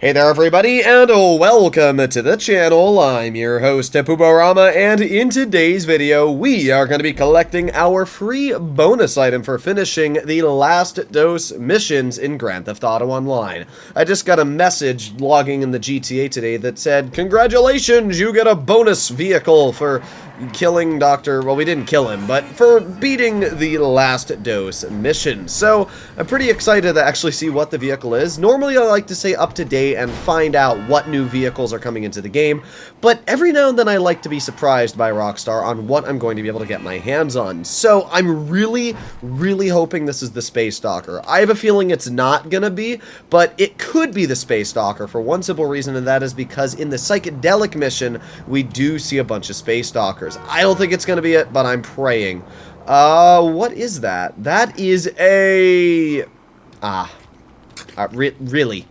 Hey there everybody, and welcome to the channel. I'm your host, Puborama, and in today's video, we are going to be collecting our free bonus item for finishing the last dose missions in Grand Theft Auto Online. I just got a message logging in the GTA today that said, "Congratulations, you get a bonus vehicle for killing Dr. Well, we didn't kill him, but for beating the last dose mission." So I'm pretty excited to actually see what the vehicle is. Normally I like to stay up to date and find out what new vehicles are coming into the game, but every now and then I like to be surprised by Rockstar on what I'm going to be able to get my hands on. So I'm really hoping this is the Space Stalker. I have a feeling it's not gonna be, but it could be the Space Stalker for one simple reason, and that is because in the psychedelic mission we do see a bunch of Space Stalkers. I don't think it's gonna be it, but I'm praying. What is that? That is a... really?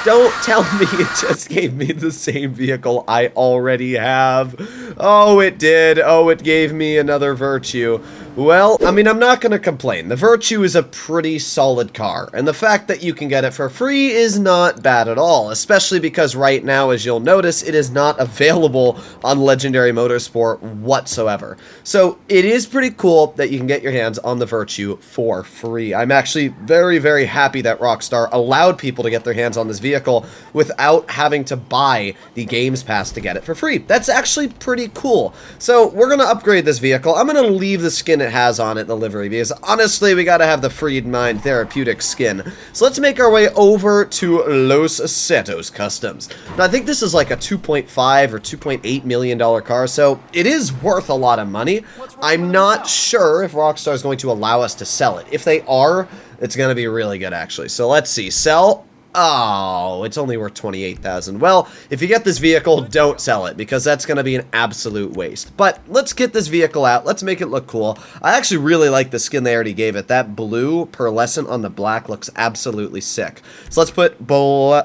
Don't tell me it just gave me the same vehicle I already have. Oh, it did. Oh, it gave me another Virtue. Well, I mean, I'm not going to complain. The Virtue is a pretty solid car, and the fact that you can get it for free is not bad at all, especially because right now, as you'll notice, it is not available on Legendary Motorsport whatsoever. So it is pretty cool that you can get your hands on the Virtue for free. I'm actually very happy that Rockstar allowed people to get their hands on this vehicle without having to buy the Games Pass to get it for free. That's actually pretty cool. So we're going to upgrade this vehicle. I'm going to leave the skin it has on it in the livery because honestly we got to have the Freed Mind Therapeutic skin. So let's make our way over to Los Santos Customs. Now I think this is like a 2.5 or 2.8 million dollar car, so it is worth a lot of money. I'm not sure if Rockstar is going to allow us to sell it. If they are, it's going to be really good actually. So let's see. Sell. Oh, it's only worth 28,000. Well, if you get this vehicle, don't sell it because that's going to be an absolute waste. But let's get this vehicle out. Let's make it look cool. I actually really like the skin they already gave it. That blue pearlescent on the black looks absolutely sick. So let's put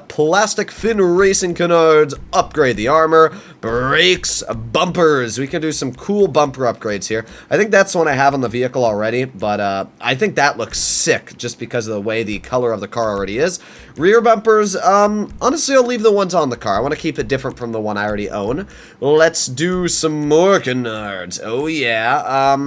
plastic fin racing canards, upgrade the armor, brakes, bumpers. We can do some cool bumper upgrades here. I think that's one I have on the vehicle already, but I think that looks sick just because of the way the color of the car already is. Rear bumpers, honestly, I'll leave the ones on the car. I want to keep it different from the one I already own. Let's do some more canards. Oh, yeah.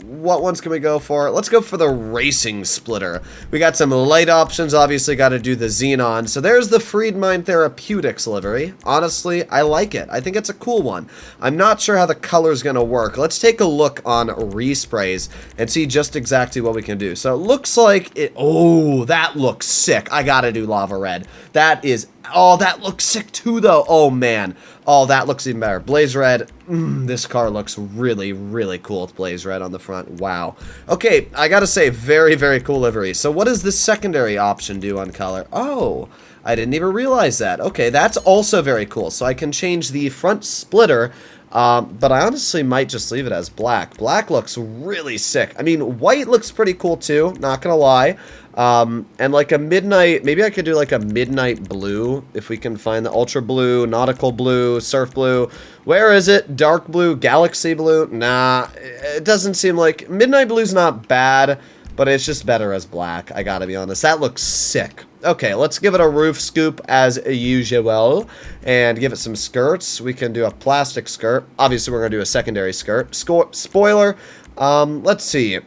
What ones can we go for? Let's go for the racing splitter. We got some light options. Obviously, got to do the Xenon. So there's the Freed Mind Therapeutics livery. Honestly, I like it. I think it's a cool one. I'm not sure how the color's going to work. Let's take a look on resprays and see just exactly what we can do. So it looks like it... Oh, that looks sick. I got to do lava red. That is... Oh, that looks sick too, though. Oh, man. Oh, that looks even better. Blaze red. This car looks really cool with blaze red on the front. Wow. Okay, I gotta say, very cool livery. So what does this secondary option do on color? Oh, I didn't even realize that. Okay, that's also very cool. So I can change the front splitter, but I honestly might just leave it as black. Black looks really sick. I mean, white looks pretty cool too, not gonna lie. And like a midnight, maybe I could do like a midnight blue, if we can find the ultra blue, nautical blue, surf blue. Where is it? Dark blue, galaxy blue? Nah, it doesn't seem like, midnight blue's not bad, but it's just better as black, I gotta be honest. That looks sick. Okay, let's give it a roof scoop as usual, and give it some skirts. We can do a plastic skirt. Obviously, we're gonna do a secondary skirt. Spoiler, let's see.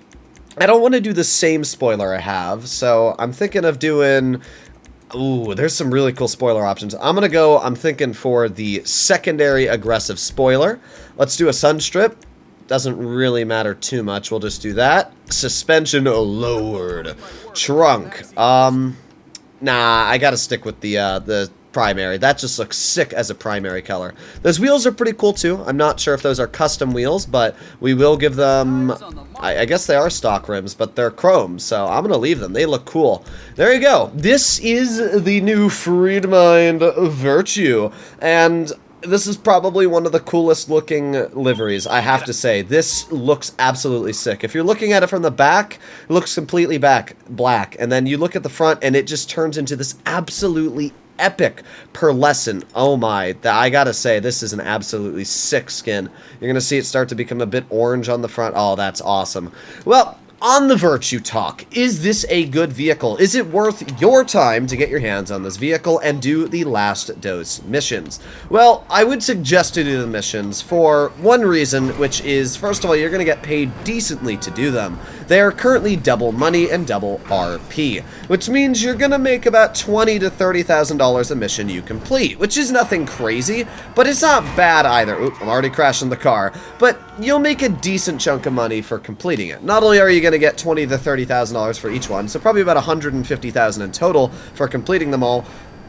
I don't want to do the same spoiler I have, so I'm thinking of doing... Ooh, there's some really cool spoiler options. I'm thinking for the secondary aggressive spoiler. Let's do a sun strip. Doesn't really matter too much. We'll just do that. Suspension lowered. Trunk. Nah, I gotta stick with the primary. That just looks sick as a primary color. Those wheels are pretty cool too. I'm not sure if those are custom wheels, but we will give them... I guess they are stock rims, but they're chrome, so I'm gonna leave them. They look cool. There you go. This is the new Freed Mind Virtue, and this is probably one of the coolest looking liveries, I have to say. This looks absolutely sick. If you're looking at it from the back, it looks completely black, and then you look at the front, and it just turns into this absolutely epic pearlescent. Oh my, I gotta say, this is an absolutely sick skin. You're gonna see it start to become a bit orange on the front. Oh, that's awesome. Well, On the Virtue talk, is this a good vehicle? Is it worth your time to get your hands on this vehicle and do the last dose missions? Well, I would suggest to do the missions for one reason, which is, first of all, you're going to get paid decently to do them. They are currently double money and double RP, which means you're going to make about $20,000 to $30,000 a mission you complete, which is nothing crazy, but it's not bad either. Oop, I'm already crashing the car. But you'll make a decent chunk of money for completing it. Not only are you going to get $20,000 to $30,000 for each one, so probably about $150,000 in total for completing them all,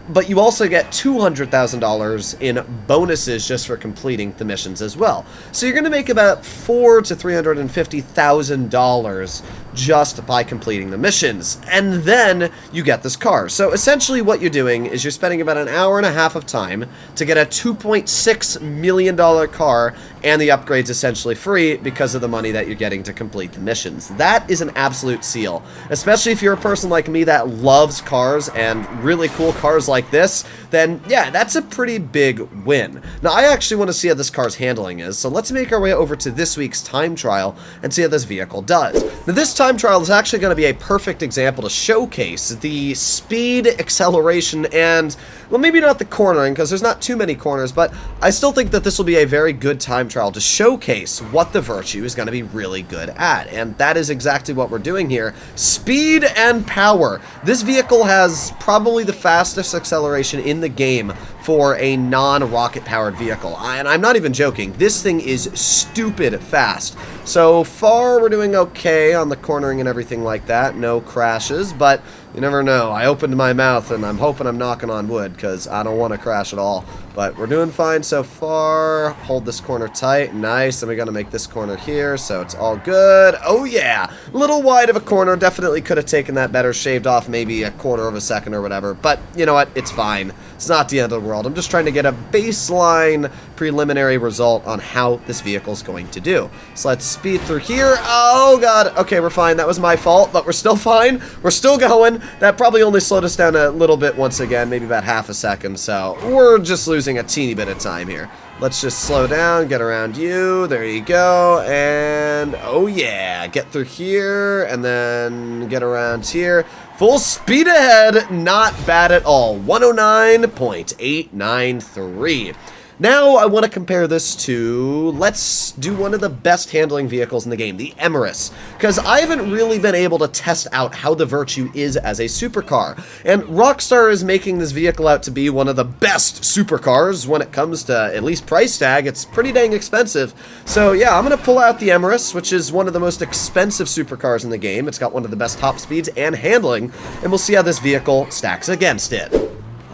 but you also get $200,000 in bonuses just for completing the missions as well. So you're going to make about $400,000 to $350,000 just by completing the missions, and then you get this car. So essentially what you're doing is you're spending about an hour and a half of time to get a $2.6 million car, and the upgrade's essentially free because of the money that you're getting to complete the missions. That is an absolute steal, especially if you're a person like me that loves cars and really cool cars like this. Then yeah, that's a pretty big win. Now I actually want to see how this car's handling is, so let's make our way over to this week's time trial and see how this vehicle does. Now this time trial is actually going to be a perfect example to showcase the speed, acceleration, and, well, maybe not the cornering because there's not too many corners, but I still think that this will be a very good time trial to showcase what the Virtue is going to be really good at, and that is exactly what we're doing here. Speed and power. This vehicle has probably the fastest acceleration in the game for a non-rocket powered vehicle, and I'm not even joking. This thing is stupid fast. So far we're doing okay on the cornering and everything like that, no crashes, but you never know. I opened my mouth and I'm hoping I'm knocking on wood because I don't want to crash at all. But we're doing fine so far. Hold this corner tight. Nice. And we got to make this corner here, so it's all good. Oh yeah, a little wide of a corner. Definitely could have taken that better, shaved off maybe a quarter of a second or whatever. But you know what? It's fine. It's not the end of the world. I'm just trying to get a baseline preliminary result on how this vehicle's going to do. So let's speed through here. Oh god. Okay, we're fine. That was my fault, but we're still fine. We're still going. That probably only slowed us down a little bit once again, maybe about half a second, so we're just losing a teeny bit of time here. Let's just slow down, get around you, there you go, and oh yeah, get through here, and then get around here. Full speed ahead, not bad at all, 109.893. Now I want to compare this to, let's do one of the best handling vehicles in the game, the Emirates, because I haven't really been able to test out how the Virtue is as a supercar, and Rockstar is making this vehicle out to be one of the best supercars when it comes to at least price tag. It's pretty dang expensive, so yeah, I'm going to pull out the Emirates, which is one of the most expensive supercars in the game. It's got one of the best top speeds and handling, and we'll see how this vehicle stacks against it.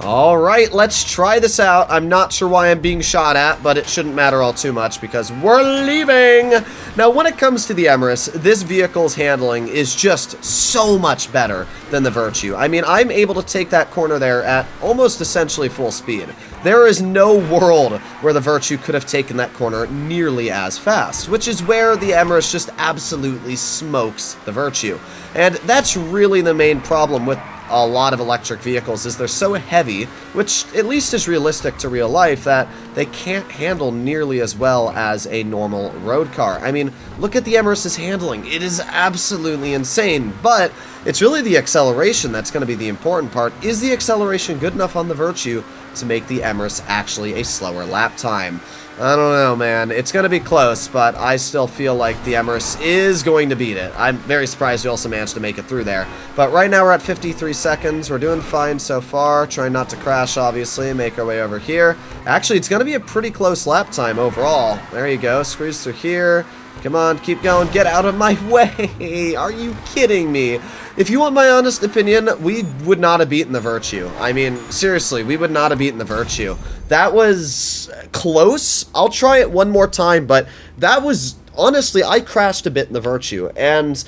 Alright, let's try this out. I'm not sure why I'm being shot at, but it shouldn't matter all too much because we're leaving! Now, when it comes to the Emirates, this vehicle's handling is just so much better than the Virtue. I mean, I'm able to take that corner there at almost essentially full speed. There is no world where the Virtue could have taken that corner nearly as fast, which is where the Emirates just absolutely smokes the Virtue. And that's really the main problem with a lot of electric vehicles, is they're so heavy, which at least is realistic to real life, that they can't handle nearly as well as a normal road car. I mean, look at the Emirates' handling. It is absolutely insane, but it's really the acceleration that's going to be the important part. Is the acceleration good enough on the Virtue to make the Emirates actually a slower lap time? I don't know, man. It's going to be close, but I still feel like the Emirates is going to beat it. I'm very surprised we also managed to make it through there. But right now we're at 53 seconds. We're doing fine so far. Trying not to crash, obviously. Make our way over here. Actually, it's going to be a pretty close lap time overall. There you go. Squeeze through here. Come on, keep going. Get out of my way. Are you kidding me? If you want my honest opinion, we would not have beaten the Virtue. I mean, seriously, we would not have beaten the Virtue. That was close. I'll try it one more time, but that was, honestly, I crashed a bit in the Virtue, and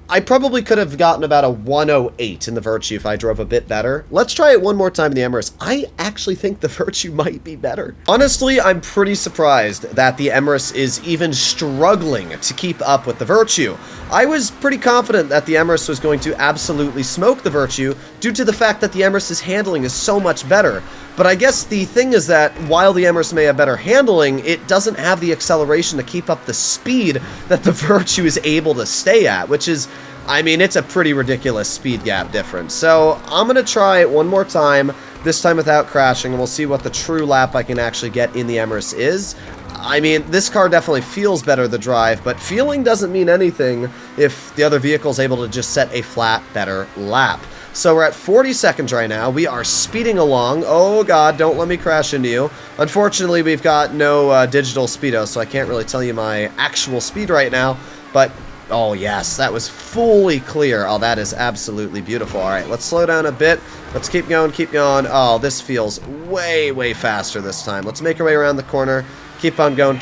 I probably could have gotten about a 108 in the Virtue if I drove a bit better. Let's try it one more time in the Emirates. I actually think the Virtue might be better. Honestly, I'm pretty surprised that the Emirates is even struggling to keep up with the Virtue. I was pretty confident that the Emirates was going to absolutely smoke the Virtue due to the fact that the Emirates' handling is so much better. But I guess the thing is that while the Emirates may have better handling, it doesn't have the acceleration to keep up the speed that the Virtue is able to stay at, which is, I mean, it's a pretty ridiculous speed gap difference. So I'm going to try it one more time, this time without crashing, and we'll see what the true lap I can actually get in the Emirates is. I mean, this car definitely feels better to drive, but feeling doesn't mean anything if the other vehicle is able to just set a flat, better lap. So we're at 40 seconds right now. We are speeding along. Oh god, don't let me crash into you. Unfortunately, we've got no digital speedo, so I can't really tell you my actual speed right now. But, oh yes, that was fully clear. Oh, that is absolutely beautiful. All right, let's slow down a bit. Let's keep going, keep going. Oh, this feels way, way faster this time. Let's make our way around the corner. Keep on going,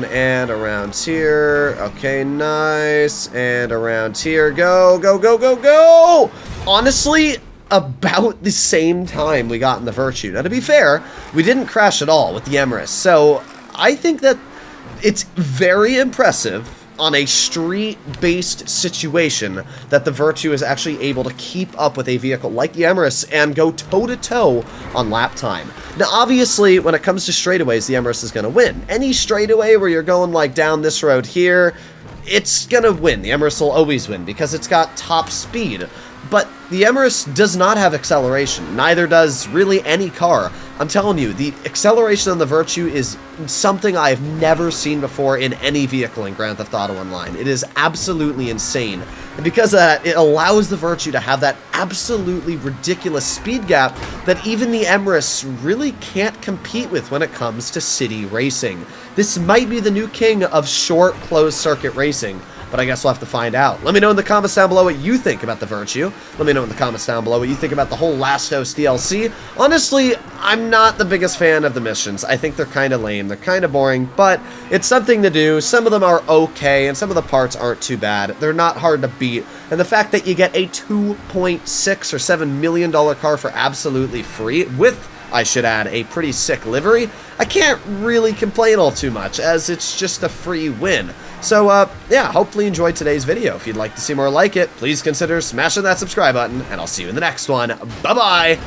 and around here. Okay, nice. And around here. Go, go, go, go, go! Honestly, about the same time we got in the Virtue. Now, to be fair, we didn't crash at all with the Emirates, so I think that it's very impressive on a street-based situation that the Virtue is actually able to keep up with a vehicle like the Emirates and go toe-to-toe on lap time. Now, obviously, when it comes to straightaways, the Emirates is going to win. Any straightaway where you're going, like, down this road here, it's going to win. The Emirates will always win because it's got top speed. But the Emirates does not have acceleration. Neither does really any car. I'm telling you, the acceleration on the Virtue is something I've never seen before in any vehicle in Grand Theft Auto Online. It is absolutely insane. And because of that, it allows the Virtue to have that absolutely ridiculous speed gap that even the Emirates really can't compete with when it comes to city racing. This might be the new king of short, closed-circuit racing. But I guess we'll have to find out. Let me know in the comments down below what you think about the Virtue. Let me know in the comments down below what you think about the whole Lastos DLC. Honestly, I'm not the biggest fan of the missions. I think they're kind of lame. They're kind of boring, but it's something to do. Some of them are okay, and some of the parts aren't too bad. They're not hard to beat. And the fact that you get a $2.6 or $7 million car for absolutely free, with, I should add, a pretty sick livery, I can't really complain all too much, as it's just a free win. So, yeah, hopefully you enjoyed today's video. If you'd like to see more like it, please consider smashing that subscribe button, and I'll see you in the next one. Bye-bye!